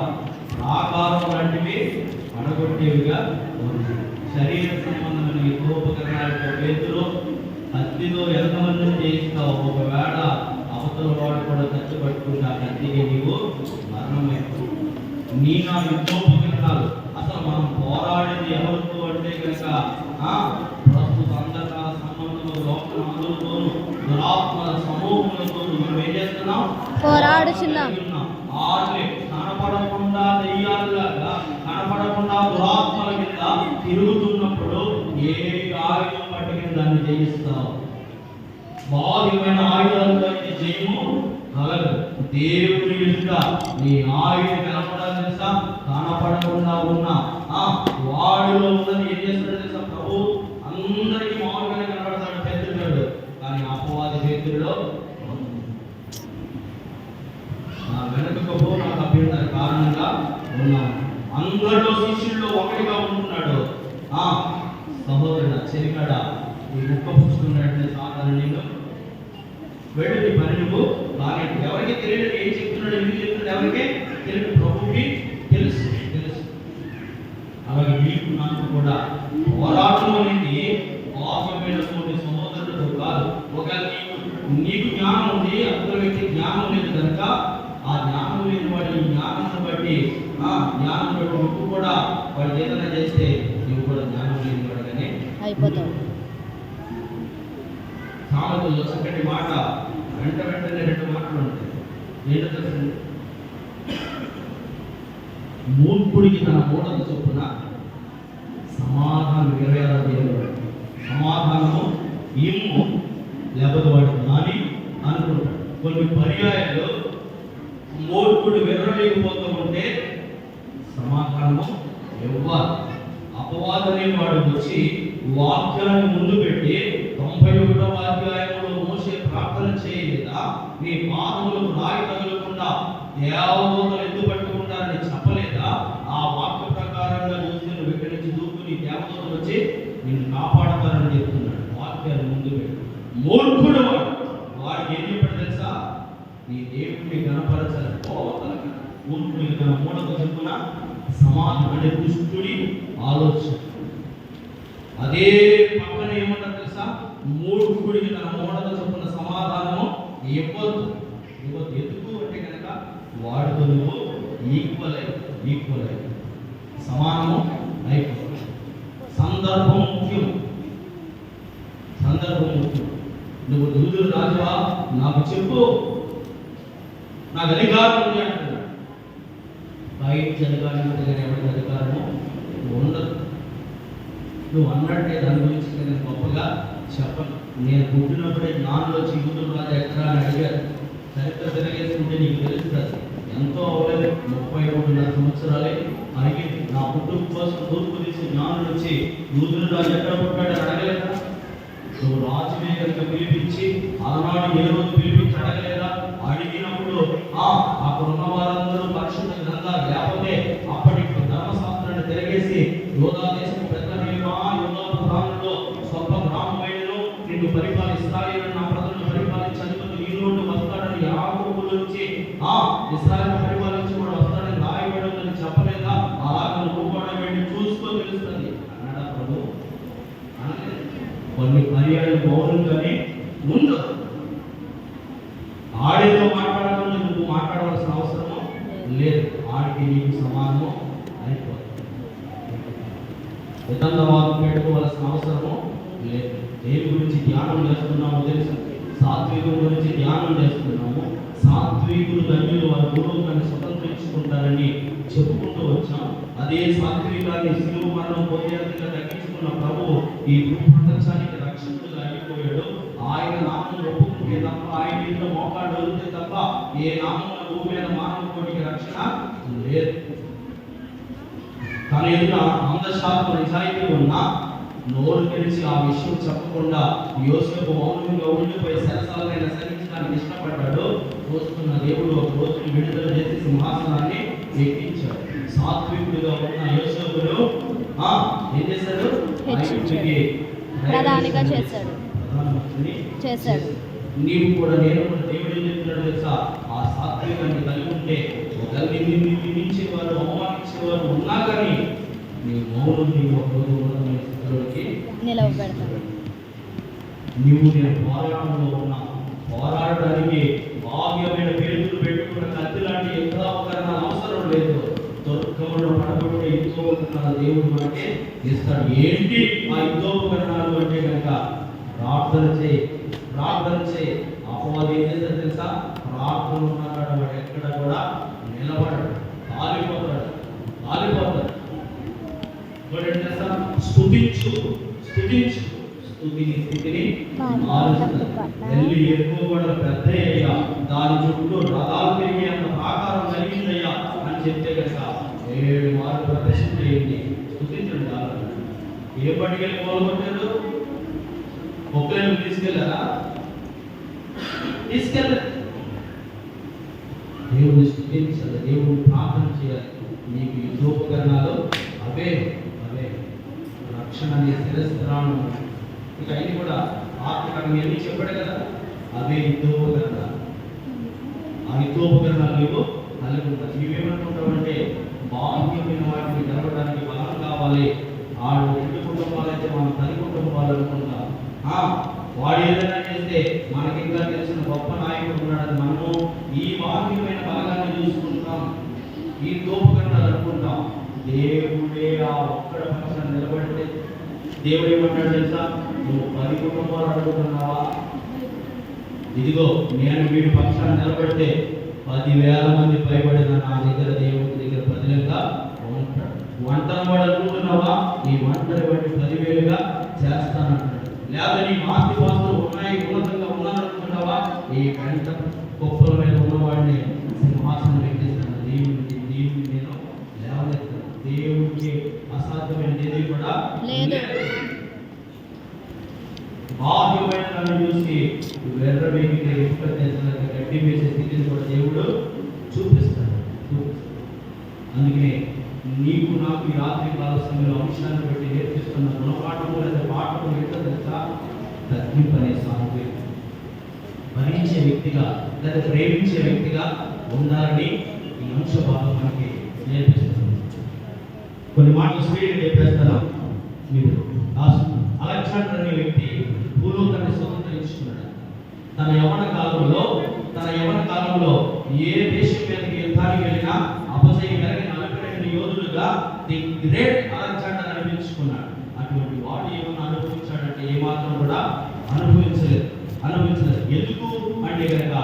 ఆకారం లాంటివి పడగొట్టేవిగా ఉంది. శరీర సంబంధమైన యుద్ధోపకరణాలతో పేతురు కత్తితో ఎంతమందిని చేయిస్తావు? ఒకవేళ అవతల వాడు కూడా కత్తి పట్టుకుంటే ఆ కత్తికి నీవు మరణమైపోవు. నా యుద్ధోపకరణాలు. అసలు మనం పోరాడేది ఎవరితో అంటే కనుక ప్రస్తుత అంధకార సంబంధము, లోకనాథులతోనూ, దురాత్మల సమూహములతోనూ మనం ఏం చేస్తున్నాం? పోరాడుచున్నాం. కనపడకుండా దెయ్యాలులాగా, కనపడకుండా దురాత్మల కింద తిరుగుతున్నప్పుడు ఏ ఆయుధం పట్టుకుని దాన్ని జయిస్తావు? బాధ్యమైన ఆయుధాలతో జయము కలగదు. దేవుని ఎదుట నీ ఆయుధం కనపడాలి తెలుసా? కనపడకుండా ఉన్న వాడిలో ఉన్నది ఏం చేస్తాడు తెలుసా? ప్రభు అందరికీ మామూలుగానే కనపడతాడు పేతురుడు, కానీ అపవాది పేతురులో నా వెనుకకు నాకు అభ్యంతర కారణంగా ఉన్నాను. అందరిలో శిష్యుల్లో ఒకటిగా ఉంటున్నాడు. సహోదరుడు చెరికాడ ఈ ముక్క పుచ్చుకున్నట్లే సాధారణ నేను వెళ్ళి నీ పని నువ్వు కానీ ఎవరికి తెలియదు ఏం చెప్తున్నాడు కూడా పోరాటం అనేది బాహ్యమైనటువంటి సహోదరుడు కాదు. ఒకవేళ నీకు జ్ఞానం ఉంది, అతని వ్యక్తి జ్ఞానం లేదు కనుక ఆ జ్ఞానం లేని వాడి జ్ఞానాన్ని బట్టి నువ్వు కూడా వాడు ఏదైనా చేస్తే నువ్వు కూడా జ్ఞానం లేని వాడిగానే అయిపోతావు. సామెతల్లో చక్కటి మాట వెంటనే 2 మాటలు ఉంటాయి. ఏంటో తెలుసు, మూర్ఖుడికి తన మూఢత చొప్పున సమాధానం 26 సమాధానము ఇమ్ము, లేకపోతే వాడు నాని అనుకుంటాడు. కొన్ని పర్యాయాలు మూర్ఖుడు విర్రలేకపోతూ ఉంటే సమాధానము ఇవ్వాలి. అపవాదనే వాడు వచ్చి వాక్యాన్ని ముందు పెట్టి 91వ అధ్యాయంలో మోషే ప్రార్థన చేయలేదా, నీ పాదములకు రాయి తగలకుండా దేవదూతలు ఎత్తు పట్టుకుంటారని చెప్పలేదా? ఆ వాక్య ప్రకారంగా చూసి నువ్వు ఇక్కడి నుంచి దూకుని దేవదూతలు వచ్చి నిన్ను కాపాడతారని చెప్తున్నాడు. వాక్యాన్ని ముందు పెట్టి మూర్ఖుడు వాడికి ఏం చెప్పాడు తెలుసా? నీ దేవుడిని గణపరచాలి. మూర్ఖుడికి తన మూఢత చెప్పున సమాధానం అంటే దుష్టుడి ఆలోచన. అదే పక్కన ఏమంటారు తెలుసా? మూర్ఖుడికి తన మూఢత చెప్పున సమాధానము ఇవ్వద్దు. ఎందుకు అంటే కనుక వాడితో నువ్వు ఈక్వల్ అయి సమానము అయిపోతుంది. సందర్భం ముఖ్యం. నువ్వు దూదులు రాజువా, నాకు చెప్పు, నాకు అధికారం ఉంది అంటున్నాడు. బయట అధికారం ఎవరికి అధికారము ఉండదు. నువ్వు అన్నట్టే దాని గురించి నేను గొప్పగా చెప్పను. నేను పుట్టినప్పుడే నాన్న వచ్చి యూదులు రాజు ఎక్కడ అని అడిగారు. చరిత్ర తిరగేసుకుంటే నీకు తెలుస్తుంది. ఎంతో అవ్వలేదు, 33 సంవత్సరాలే అడిగింది. నా పుట్టుక కోసం తూర్పు తీసి జ్ఞానులు వచ్చి యూదులు రాజు ఎక్కడ పుట్టాడు అని అడగలేదా? నువ్వు రాజునే కనుక పిలిపించి ఆనాడు ఏ రోజు పిలిపించి అడగలేదా? అడిగినప్పుడు అక్కడ ఉన్న వారందరూ పరిశుద్ధ గ్రంథాలు లేకపోతే అప్పటి ధర్మశాస్త్రాన్ని తిరగేసి యోధా దేశం పెద్ద యోధా ప్రాంతంలో స్వల్ప గ్రామమైనను నిన్ను ఇస్రాయేలు నా ప్రజలను పరిపాలించి అధిపతి నీ నుండి వస్తాడని యాకోబు నుంచి ఇస్రాయేలు పరిపాలించి వాడు వస్తాడని రాయబడిందని చెప్పలేదా? అలాగే నువ్వు కూడా వెళ్ళి చూసుకో తెలుస్తుంది అన్నాడా ప్రభు? కొన్ని పర్యాలు మౌనంగానే ఉండు. ఆడితో మాట్లాడకుండా నువ్వు మాట్లాడవలసిన అవసరము లేదు. ఆడికి నీకు సమానము అయిపోతుంది. వితండవాదం పెట్టుకోవాల్సిన అవసరము లేదు. దేని గురించి ధ్యానం చేస్తున్నామో తెలుసు. సాత్వికం గురించి ధ్యానం చేస్తున్నాము. సాత్వికులు ధన్యులు, వారి గురువుని స్వతంత్రించుకుంటారని చెప్పుకుంటూ వచ్చాం. అదే సాత్వికాన్ని శిలువ మరణం పొందేందుగా తగ్గించుకున్న ప్రభువు ఈ ప్రపంచానికి రక్షకుడుగా అయిపోయాడు. ఆయన నామం ఒప్పుకుంటే తప్ప, ఆయన ఇంట్లో మోకాళ్ళు వదిలితే తప్ప ఏ నామం భూమి మీద మానవ కోటికి రక్షణ లేదు. తన ఎదుట 100% నిజాయితీ ఉన్నా నోరు తెరిచి ఆ విషయం చెప్పకుండా యోసేపు మౌనంగా ఉండిపోయి సరసాలైన సరించడానికి ఇష్టపడ్డాడు. చూస్తున్న దేవుడు ఒక రోజుని విడుదల చేసి సింహాసనాన్ని ఎక్కించాడు. సాత్వికుడిగా ఉన్న యోసేపును ఏం చేశాడు? ప్రధానిగా చేశాడు. నీవు కూడా నేను కూడా దేవుడు ఏం చెప్తున్నాడు తెలుసా? ఆ సాత్వికాన్ని కలిగి ఉంటే ఒకరిని నిందించేవారు, అవమానించేవారు ఉన్నా కానీ నీ మౌనం నీవు ఒక రోజు స్థితిలోకి నిలవబెడతాడు. నీవు నేను పోరాటంలో ఉన్నా, పోరాడడానికి బాహ్యమైన పేరులు పెట్టుకున్న కత్తి లాంటి యంత్రోపకరణాలు అవసరం లేదు. దుర్గంలో పడబడితే యుద్ధోపకరణాలు దేవుడు మనకి ఇస్తాడు. ఏంటి ఆ యుద్ధోపకరణాలు అంటే కనుక ప్రార్థన చేయి. అపవాది ఏం చేస్తాడు తెలుసా? ప్రార్థన ఉన్నాడు వాడు ఎక్కడ కూడా నిలబడడు, కాలిపోతాడు. స్థుతిని మారుస్తుంది. వెళ్ళి ఎక్కువ కూడా పెద్ద అయ్యా, దాని చుట్టూ రథాలు తిరిగి అంత ఆకారం కలిగిందయ్యా అని చెప్తే కనుక 7 మార్లు ప్రదర్శన చేయండి, స్థుతించండి. ఏ పట్టుకెళ్ళి మొదలుపెట్టారు? ఒక్కరు తీసుకెళ్ళారా? తీసుకెళ్ళారు. దేవుడిని స్థుతించాలి, దేవుడిని ప్రార్థన చేయాలి. నీకు యుద్ధోపకరణాలు అవే రక్షణ అనే శిరస్త్రాణం. ఇక అన్ని కూడా ఆత్మకరంగా ఎన్ని చెప్పాడు కదా, అవే యుద్ధోపకరణాలు. ఆ యుద్ధోపకరణాలు నీవు కలిగి ఉంటాయి. నీవేమనుకుంటావు అంటే బాహ్యమైన వాటిని గెలవడానికి బలం కావాలి, వాడు 2 కుటుంబాలు అయితే మనం 10 కుటుంబాలు అనుకుంటాం. వాడు ఏదైనా చేస్తే మనకి ఇంకా తెలిసిన గొప్ప నాయకుడు ఉన్నాడని మనము ఈ బాహ్యమైన బలగాన్ని చూసుకుంటాం, ఈ తోపుకట్టాలు అనుకుంటాం. దేవుడే ఆ ఒక్కడ పక్షాన్ని నిలబడితే దేవుడు ఏమంటాడు తెలుసా? నువ్వు 10 కుటుంబాలు అడుగుతున్నావా? ఇదిగో నేను వీడి పక్షాన్ని నిలబడితే 10,000 మంది పైబడిన నా దగ్గర దేవుడి దగ్గర బదిలంగా ఉంటాడు. వంటను వాడు అనుకుంటున్నావా? ఈ వంటని బట్టి 10,000గా చేస్తానంటాడు. లేదా నీ ఆస్తి పాస్తులు ఉన్నాయి, ఉన్నతంగా ఉన్నాననుకుంటున్నావా? ఈ గంట కుప్పల మీద ఉన్నవాడిని సింహాసనం ఎక్కిస్తాను. దేవుడిని నేను లేవనెత్తాను. దేవుడికి అసాధ్యమైన ఏది కూడా లేదు. బాహ్యమైన నన్ను చూసి వెర్రవేగితే గడ్డి వేసే స్థితిని కూడా దేవుడు చూపిస్తాడు. అందుకనే నీకు నాకు ఈ రాత్రి కాల సమయంలో అంశాన్ని బట్టి నేర్పిస్తున్న గుణపాఠము లేదా పాఠము ఏంటో తెలుసా? తగ్గింపనే సాధ్యం. భరించే వ్యక్తిగా లేదా ప్రేమించే వ్యక్తిగా ఉండాలని ఈ అంశ భాగం మనకి నేర్పిస్తుంది. కొన్ని మాటలు స్పీడ్గా చెప్పేస్తాను. మీరు అలెగ్జాండర్ అనే వ్యక్తి భూలోకాన్ని స్వతంత్రించుకున్నాడు. తన యవ్వన కాలంలో ఏ దేశం మీదకి యుద్ధానికి వెళ్ళినా అపజయం కలిగిన 42 యోధులుగా ది గ్రేట్ అలెగ్జాండర్ అనిపించుకున్నాడు. అటువంటి వాడు ఏమన్నా అనుభవించాడంటే ఏమాత్రం కూడా అనుభవించలేదు. ఎందుకు అంటే కనుక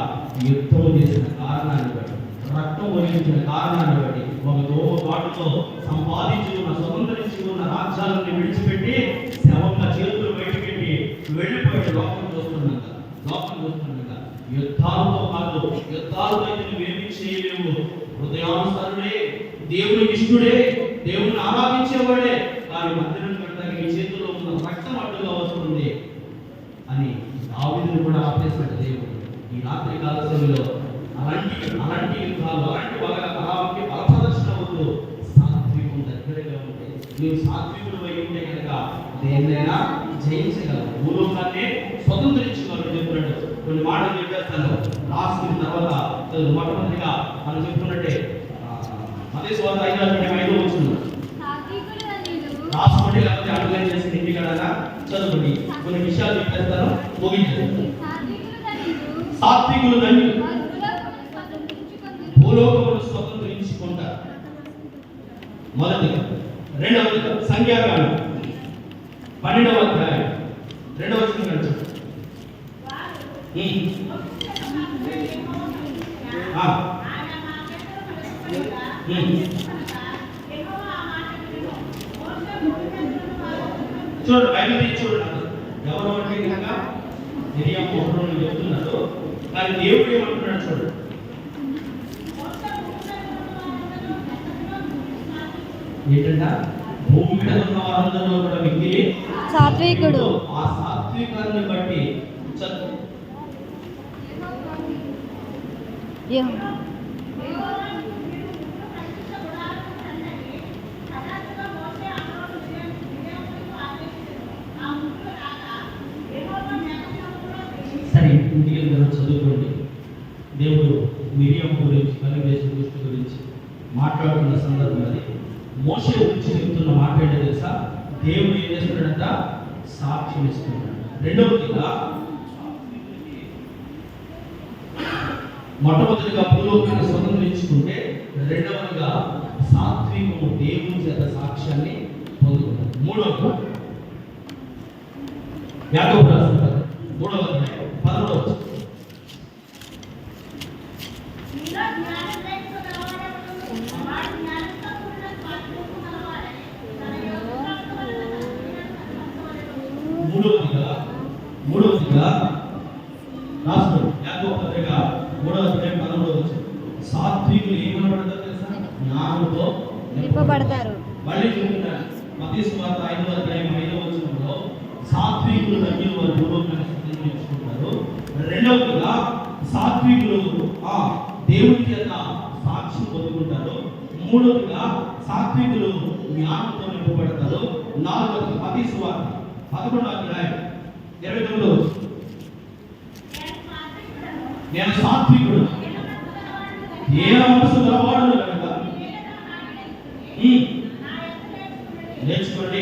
యుద్ధం చేసిన కారణాన్ని బట్టి, రక్తం వహించిన కారణాన్ని బట్టి, ఒక తోపాటుతో సంపాదించుకున్న స్వతంత్రించుకున్న రాజ్యాలను విడిచిపెట్టి శవంగా చేతులు బయటపెట్టి వెళ్ళిపోయాడు. లోకం చూస్తున్నాక యుద్ధాలతో కాదు, యుద్ధాలతో అయితే నువ్వేమీ చేయలేవు. హృదయానుసారుడే, దేవుని ఇష్టుడే, దేవుని ఆరాధించేవాడే, కానీ మందిరం కట్టడానికి నీ చేతిలో ఉన్న రక్తం అడ్డుగా వస్తుంది అని దావీదును కూడా ఆపేశాడు దేవుడు. ఈ రాత్రి కాల సమయంలో అలాంటి యుద్ధాలు, అలాంటి బల ప్రదర్శన అవుతూ సాత్వికం దగ్గరగా ఉంటే, నువ్వు సాత్వికుడు అయి ఉంటే కనుక దేన్నైనా జయించగలవు, భూలోకాన్ని స్వతంత్రించగలరు చెప్తున్నాడు. కొన్ని మాటలు చెప్పేస్తాను. రాసిన తర్వాత మొట్టమొదటిగా మనం చెప్తున్నట్టే మత్తయి సువార్త 5:5 వచ్చింది. రాసుకోండి, లేకపోతే అండర్లైన్ చేసి ఇంటికాడగా చదువుకోండి. కొన్ని విషయాలు చెప్పేస్తాను, ముగించండి. సాత్వికులు ధన్యులు, భూలోకమును స్వతంత్రించుకుంటారు. మొదటిగా. రెండవదిగా సంఖ్యాకాండం 12వ అధ్యాయం 2వ వచనం. చూడండి, బైబిల్ చూడండి. ఎవరు అంటే కనుక మిరియాము మోహరుని చెప్తున్నారు, కానీ దేవుడు ఏమంటున్నాడు చూడండి. ఏంటంట? భూమి మీద ఉన్న వారందరిలో కూడా మిక్కిలి సాత్వికుడు. ఆ సాత్వికాన్ని బట్టి సరే, ఇంటికి చదువుకోండి. దేవుడు మిరియాము గురించి, కలిపేసిన దృష్టి గురించి మాట్లాడుతున్న సందర్భం అది. మోషే గురించి చెప్తున్న మాట ఏంటో తెలుసా? దేవుడు ఏం చేస్తున్నాడంట? సాక్ష్యం ఇస్తున్నాడు. రెండవదిగా మొట్టమొదటిగా భూలోకాన్ని స్వతంత్రించుకుంటే, రెండవదిగా సాత్వికము దేవుని చేత సాక్ష్యాన్ని పొందుకుంటారు. మూడవది యాకోబు రాసిన 3వ అధ్యాయం 11వ వచనం. మూడవదిగా రాసుకోండి. యాకోబు పత్రిక 3వ అధ్యాయం 11వ వచనం. సాత్వికులు ఏమనబడతారు తెలుసా? జ్ఞానంతో నింపబడతారు. మళ్ళీ చెప్తున్నాను. మత్తయి సువార్త 5వ అధ్యాయం 5వ వచనంలో సాత్వికులు ధన్యులు, వారు భూలోకాన్ని స్వతంత్రించుకుంటారు. రెండవదిగా సాత్వికులు దేవుని చేత సాక్షి పొందుకుంటారు. మూడవదిగా సాత్వికులు జ్ఞానంతో నింపబడతారు. నాలుగవది మత్తయి సువార్త 11వ అధ్యాయం 29వ వచనం. నేను సాత్వికుడు, ఏ మనసు గలవాడును కనుక నేర్చుకోండి.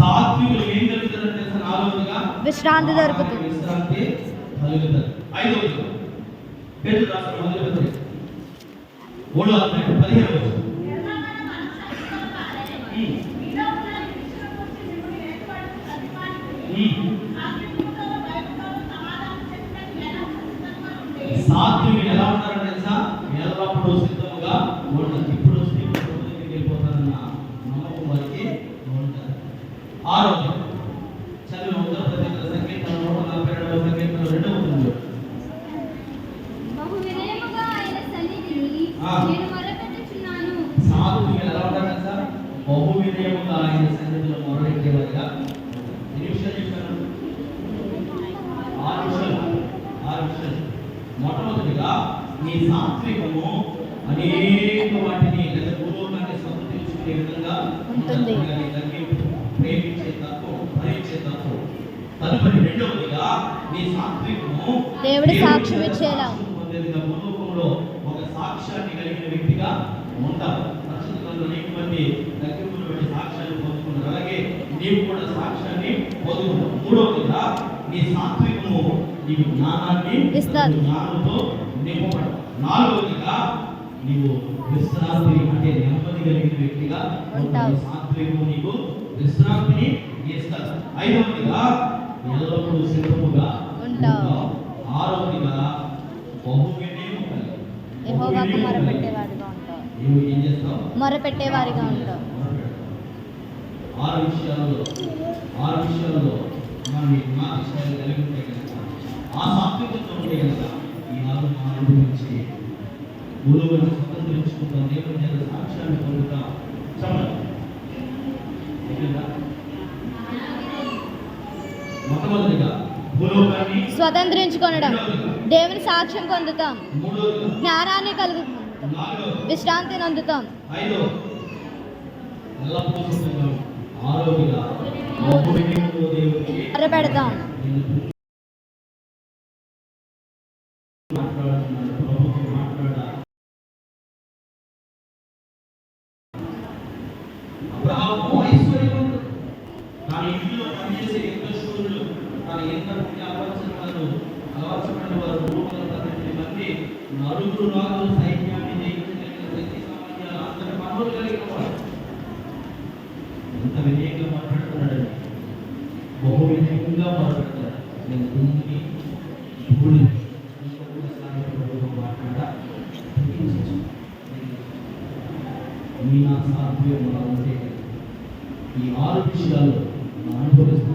సాత్వికులు ఏం కలుగుతారని తెలుసా? నాలుగవదిగా విశ్రాంతి దొరుకుతుంది. విశ్రాంతి కలుగుతుంది. ఐదవది పేతురు రాసిన మొదటి పత్రిక 3వ అధ్యాయం 15వ వచనం. సాత్వికులు ఎలా ఉంటారో తెలుసా? ఎల్లప్పుడూ సిద్ధముగా ఉంటారు. ఇప్పుడు వస్తే ఇప్పుడు దగ్గరికి వెళ్ళిపోతారన్న నమ్మకం వారికి ఉంటారు. ఆరోగ్యం చదివిన ఉత్తర ప్రదేశ సంకీర్తన 142వ సంకీర్తన 2వ వచనం. బహు వినయముగా ఆయన సన్నిధిని నేను మొరపెట్టుచున్నాను. సాత్వికులు ఎలా ఉంటారు తెలుసా? బహు వినయముగా ఆయన సన్నిధిలో మొరపెట్టేవారుగా. ఎన్ని విషయాలు చెప్పాను? 6 విషయాలు. మొట్టమొదటిగా నీ సాత్వికము అనేక వాటిని లేదా పూర్వకాన్ని సమర్థించుకునే విధంగా ఉంటుంది. ప్రేమించే తత్వం, భరించే తత్వం. తదుపరి రెండవదిగా నీ సాత్వికము దేవుడి సాక్ష్యం ఇచ్చేలా పొందేదిగా భూలోకంలో ఒక సాక్ష్యాన్ని కలిగిన వ్యక్తిగా ఉంటావు. పరిశుద్ధులలో అనేక మంది తగ్గింపులు పెట్టి సాక్ష్యాన్ని పొందుకున్నారు. అలాగే నీవు కూడా సాక్ష్యాన్ని పొందుకున్నావు. మూడవదిగా నీ సాత్వికము నీకు జ్ఞానాన్ని ఇస్తారు. జ్ఞానంతో నింపబడు. నాలుగవదిగా నీవు విశ్రాంతిని అంటే నెమ్మది కలిగిన వ్యక్తిగా ఉంటావు. సాత్వికము నీకు విశ్రాంతిని ఇస్తారు. ఐదవదిగా ఎల్లప్పుడూ సిద్ధముగా ఉంటావు. ఆరవదిగా బహువినయము కలిగి యెహోవాకు మొరపెట్టేవారిగా ఉంటావు. నీవు ఏం చేస్తావు? మొరపెట్టేవారిగా ఉంటావు. 6 విషయాల్లో మనం ఈ జ్ఞాపకాలు కలిగి ఉంటే కనుక, ఆ సాత్వికత ఉంటే కనుక ఈ నాలుగు నుంచి గురువుని స్వతంత్రించుకుంటాం. దేవుని చేత సాక్ష్యాన్ని పొందుతాం. చెప్పండి. మొట్టమొదటిగా భూలోకాన్ని స్వతంత్రించుకొనడం, దేవుని సాక్ష్యం పొందుతాం, మూడవదిగా జ్ఞానాన్ని కలుగుతాం, నాలుగవది విశ్రాంతిని అందుతాం, ఐదవది ఎల్లప్పుడూ సిద్ధంగా. ఆరవదిగా బహువినయముతో దేవునికి మొరపెడతాం. మాట్లాడుతున్నాడు. ప్రభుత్వం మాట్లాడాలి. అబ్రహాము ఐశ్వర్యవంతుడు. తన ఇంటిలో పనిచేసే ఎంత శూరులు, తన ఎంత అలవర్చబడిన వారు 318 మంది నలుగురు రాజుల సైన్యాన్ని జయించగలిగిన శక్తి సామర్థ్యాలు అందరి పనులు కలిగిన వాడు. ఎంత వినయంగా మాట్లాడుతున్నాడండి. బహు వినయంగా మాట్లాడతాడు. నేను దుమ్ముని ధూళి మాట్లాడా మీ నా సాధ్యం ఉంటే ఈ 6 విషయాలు అనుభవిస్తున్న